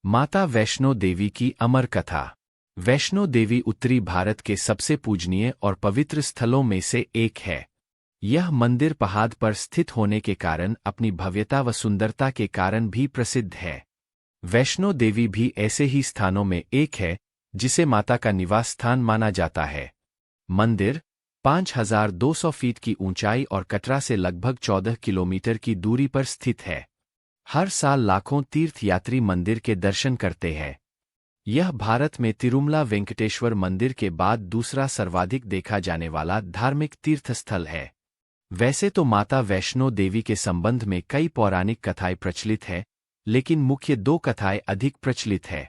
माता वैष्णो देवी की अमर कथा। वैष्णो देवी उत्तरी भारत के सबसे पूजनीय और पवित्र स्थलों में से एक है। यह मंदिर पहाड़ पर स्थित होने के कारण अपनी भव्यता व सुंदरता के कारण भी प्रसिद्ध है। वैष्णो देवी भी ऐसे ही स्थानों में एक है जिसे माता का निवास स्थान माना जाता है। मंदिर 5200 फीट की ऊंचाई और कटरा से लगभग 14 किलोमीटर की दूरी पर स्थित है। हर साल लाखों तीर्थयात्री मंदिर के दर्शन करते हैं। यह भारत में तिरुमला वेंकटेश्वर मंदिर के बाद दूसरा सर्वाधिक देखा जाने वाला धार्मिक तीर्थस्थल है। वैसे तो माता वैष्णो देवी के संबंध में कई पौराणिक कथाएं प्रचलित हैं, लेकिन मुख्य दो कथाएं अधिक प्रचलित है।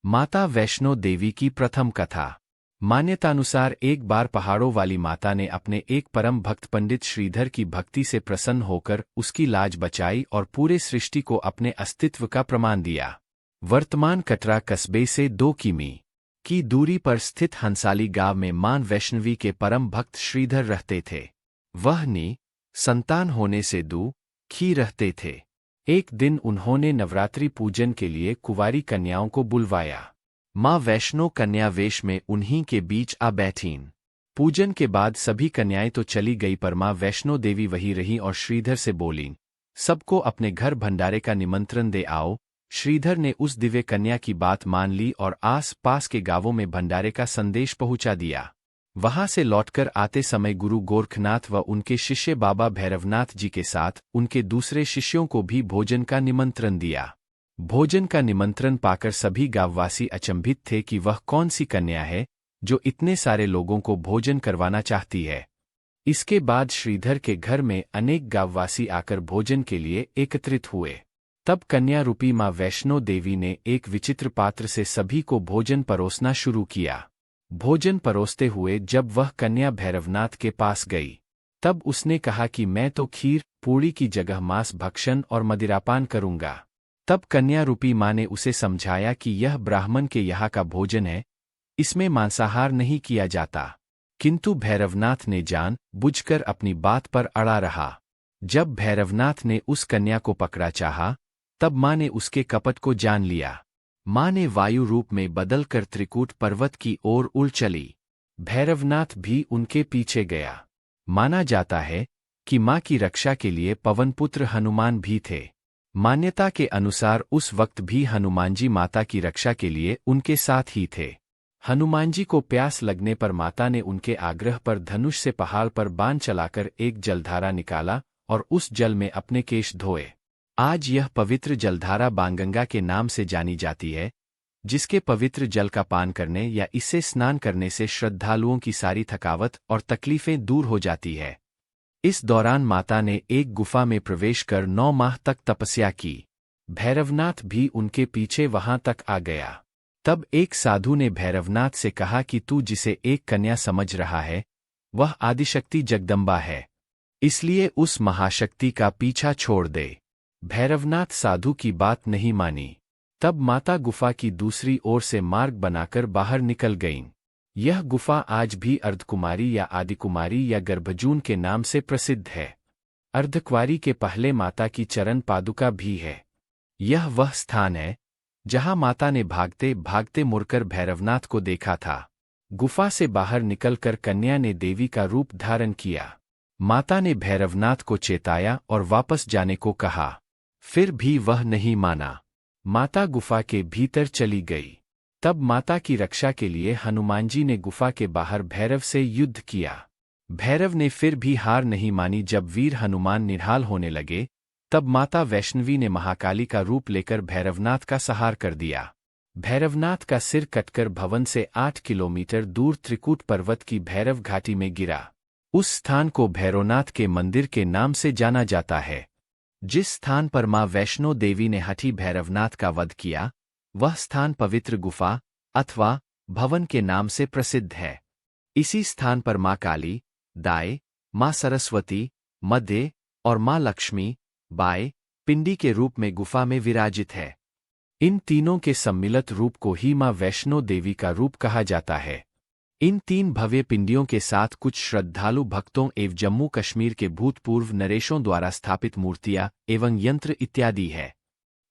माता वैष्णो देवी की प्रथम कथा। मान्यतानुसार एक बार पहाड़ों वाली माता ने अपने एक परम भक्त पंडित श्रीधर की भक्ति से प्रसन्न होकर उसकी लाज बचाई और पूरे सृष्टि को अपने अस्तित्व का प्रमाण दिया। वर्तमान कटरा कस्बे से 2 किमी की दूरी पर स्थित हंसाली गांव में मां वैष्णवी के परम भक्त श्रीधर रहते थे। वह संतान होने से दुखी रहते थे। एक दिन उन्होंने नवरात्रि पूजन के लिए कुंवारी कन्याओं को बुलवाया। मां वैष्णो कन्या वेश में उन्हीं के बीच आ बैठीं। पूजन के बाद सभी कन्याएं तो चली गई, पर मां वैष्णो देवी वहीं रहीं और श्रीधर से बोलीं, सबको अपने घर भंडारे का निमंत्रण दे आओ। श्रीधर ने उस दिव्य कन्या की बात मान ली और आस पास के गांवों में भंडारे का संदेश पहुंचा दिया। वहां से लौटकर आते समय गुरु गोरखनाथ व उनके शिष्य बाबा भैरवनाथ जी के साथ उनके दूसरे शिष्यों को भी भोजन का निमंत्रण दिया। भोजन का निमंत्रण पाकर सभी गांववासी अचंभित थे कि वह कौन सी कन्या है जो इतने सारे लोगों को भोजन करवाना चाहती है। इसके बाद श्रीधर के घर में अनेक गांववासी आकर भोजन के लिए एकत्रित हुए। तब कन्या रूपी मां वैष्णो देवी ने एक विचित्र पात्र से सभी को भोजन परोसना शुरू किया। भोजन परोसते हुए जब वह कन्या भैरवनाथ के पास गई, तब उसने कहा कि मैं तो खीर पूड़ी की जगह मांस भक्षण और मदिरापान करूंगा। तब कन्या रूपी मां ने उसे समझाया कि यह ब्राह्मण के यहाँ का भोजन है, इसमें मांसाहार नहीं किया जाता। किंतु भैरवनाथ ने जान बुझकर अपनी बात पर अड़ा रहा। जब भैरवनाथ ने उस कन्या को पकड़ा चाहा, तब मां ने उसके कपट को जान लिया। मां ने वायु रूप में बदलकर त्रिकूट पर्वत की ओर उड़ चली। भैरवनाथ भी उनके पीछे गया। माना जाता है कि मां की रक्षा के लिए पवनपुत्र हनुमान भी थे। मान्यता के अनुसार उस वक्त भी हनुमान जी माता की रक्षा के लिए उनके साथ ही थे। हनुमान जी को प्यास लगने पर माता ने उनके आग्रह पर धनुष से पहाड़ पर बाण चलाकर एक जलधारा निकाला और उस जल में अपने केश धोए। आज यह पवित्र जलधारा बाणगंगा के नाम से जानी जाती है, जिसके पवित्र जल का पान करने या इससे स्नान करने से श्रद्धालुओं की सारी थकावट और तकलीफें दूर हो जाती है। इस दौरान माता ने एक गुफा में प्रवेश कर 9 माह तक तपस्या की। भैरवनाथ भी उनके पीछे वहां तक आ गया। तब एक साधु ने भैरवनाथ से कहा कि तू जिसे एक कन्या समझ रहा है, वह आदिशक्ति जगदम्बा है, इसलिए उस महाशक्ति का पीछा छोड़ दे। भैरवनाथ साधु की बात नहीं मानी। तब माता गुफा की दूसरी ओर से मार्ग बनाकर बाहर निकल गईं। यह गुफा आज भी अर्धकुमारी या आदिकुमारी या गर्भजून के नाम से प्रसिद्ध है। अर्धकुमारी के पहले माता की चरण पादुका भी है। यह वह स्थान है जहां माता ने भागते भागते मुड़कर भैरवनाथ को देखा था। गुफा से बाहर निकलकर कन्या ने देवी का रूप धारण किया। माता ने भैरवनाथ को चेताया और वापस जाने को कहा, फिर भी वह नहीं माना। माता गुफा के भीतर चली गई। तब माता की रक्षा के लिए हनुमान जी ने गुफा के बाहर भैरव से युद्ध किया। भैरव ने फिर भी हार नहीं मानी। जब वीर हनुमान निढाल होने लगे, तब माता वैष्णवी ने महाकाली का रूप लेकर भैरवनाथ का संहार कर दिया। भैरवनाथ का सिर कटकर भवन से 8 किलोमीटर दूर त्रिकूट पर्वत की भैरव घाटी में गिरा। उस स्थान को भैरवनाथ के मंदिर के नाम से जाना जाता है। जिस स्थान पर मां वैष्णो देवी ने हठी भैरवनाथ का वध किया, वह स्थान पवित्र गुफा अथवा भवन के नाम से प्रसिद्ध है। इसी स्थान पर मां काली दाएं, मां सरस्वती मध्य और मां लक्ष्मी बाएं पिंडी के रूप में गुफा में विराजित है। इन तीनों के सम्मिलित रूप को ही मां वैष्णो देवी का रूप कहा जाता है। इन 3 भव्य पिंडियों के साथ कुछ श्रद्धालु भक्तों एवं जम्मू कश्मीर के भूतपूर्व नरेशों द्वारा स्थापित मूर्तियां एवं यंत्र इत्यादि है।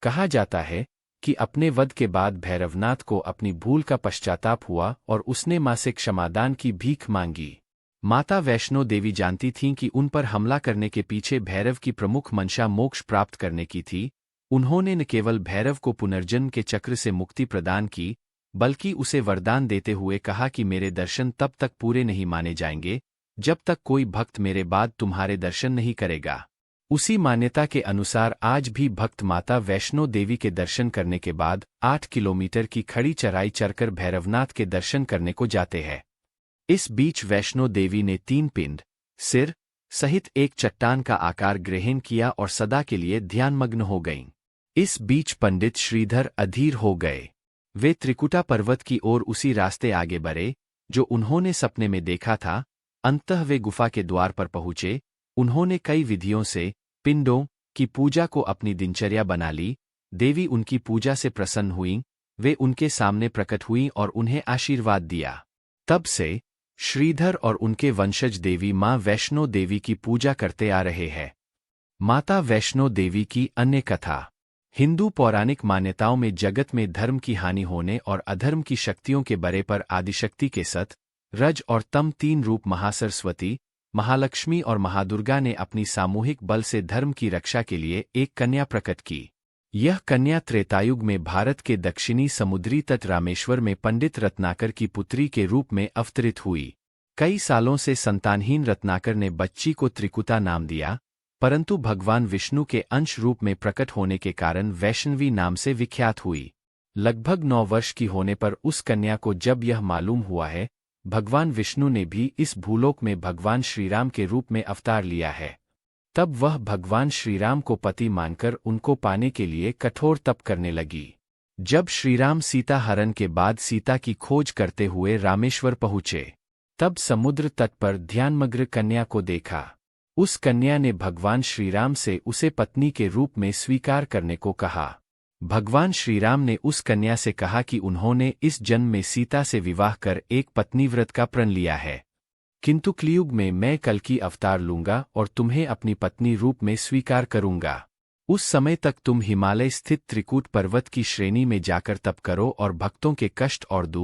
कहा जाता है कि अपने वध के बाद भैरवनाथ को अपनी भूल का पश्चाताप हुआ और उसने मां से क्षमादान की भीख मांगी। माता वैष्णो देवी जानती थीं कि उन पर हमला करने के पीछे भैरव की प्रमुख मंशा मोक्ष प्राप्त करने की थी। उन्होंने न केवल भैरव को पुनर्जन्म के चक्र से मुक्ति प्रदान की, बल्कि उसे वरदान देते हुए कहा कि मेरे दर्शन तब तक पूरे नहीं माने जाएंगे जब तक कोई भक्त मेरे बाद तुम्हारे दर्शन नहीं करेगा। उसी मान्यता के अनुसार आज भी भक्त माता वैष्णो देवी के दर्शन करने के बाद 8 किलोमीटर की खड़ी चढ़ाई चढ़कर भैरवनाथ के दर्शन करने को जाते हैं। इस बीच वैष्णो देवी ने 3 पिंड, सिर सहित एक चट्टान का आकार ग्रहण किया और सदा के लिए ध्यानमग्न हो गईं। इस बीच पंडित श्रीधर अधीर हो गए। वे त्रिकुटा पर्वत की ओर उसी रास्ते आगे बढ़े जो उन्होंने सपने में देखा था। अंततः वे गुफा के द्वार पर पहुंचे। उन्होंने कई विधियों से पिंडों की पूजा को अपनी दिनचर्या बना ली। देवी उनकी पूजा से प्रसन्न हुईं। वे उनके सामने प्रकट हुईं और उन्हें आशीर्वाद दिया। तब से श्रीधर और उनके वंशज देवी मां वैष्णो देवी की पूजा करते आ रहे हैं। माता वैष्णो देवी की अन्य कथा। हिंदू पौराणिक मान्यताओं में जगत में धर्म की हानि होने और अधर्म की शक्तियों के बरे पर आदिशक्ति के सत, रज और तम 3 रूप महासरस्वती, महालक्ष्मी और महादुर्गा ने अपनी सामूहिक बल से धर्म की रक्षा के लिए एक कन्या प्रकट की। यह कन्या त्रेतायुग में भारत के दक्षिणी समुद्री तट रामेश्वर में पंडित रत्नाकर की पुत्री के रूप में अवतरित हुई। कई सालों से संतानहीन रत्नाकर ने बच्ची को त्रिकुटा नाम दिया, परंतु भगवान विष्णु के अंश रूप में प्रकट होने के कारण वैष्णवी नाम से विख्यात हुई। लगभग 9 वर्ष की होने पर उस कन्या को जब यह मालूम हुआ है भगवान विष्णु ने भी इस भूलोक में भगवान श्रीराम के रूप में अवतार लिया है, तब वह भगवान श्रीराम को पति मानकर उनको पाने के लिए कठोर तप करने लगी। जब श्रीराम सीता हरण के बाद सीता की खोज करते हुए रामेश्वर पहुँचे, तब समुद्र तट पर ध्यानमग्न कन्या को देखा। उस कन्या ने भगवान श्रीराम से उसे पत्नी के रूप में स्वीकार करने को कहा। भगवान श्रीराम ने उस कन्या से कहा कि उन्होंने इस जन्म में सीता से विवाह कर एक पत्नी व्रत का प्रण लिया है, किंतु कलयुग में मैं कल्कि अवतार लूंगा और तुम्हें अपनी पत्नी रूप में स्वीकार करूंगा। उस समय तक तुम हिमालय स्थित त्रिकूट पर्वत की श्रेणी में जाकर तप करो और भक्तों के कष्ट और दुख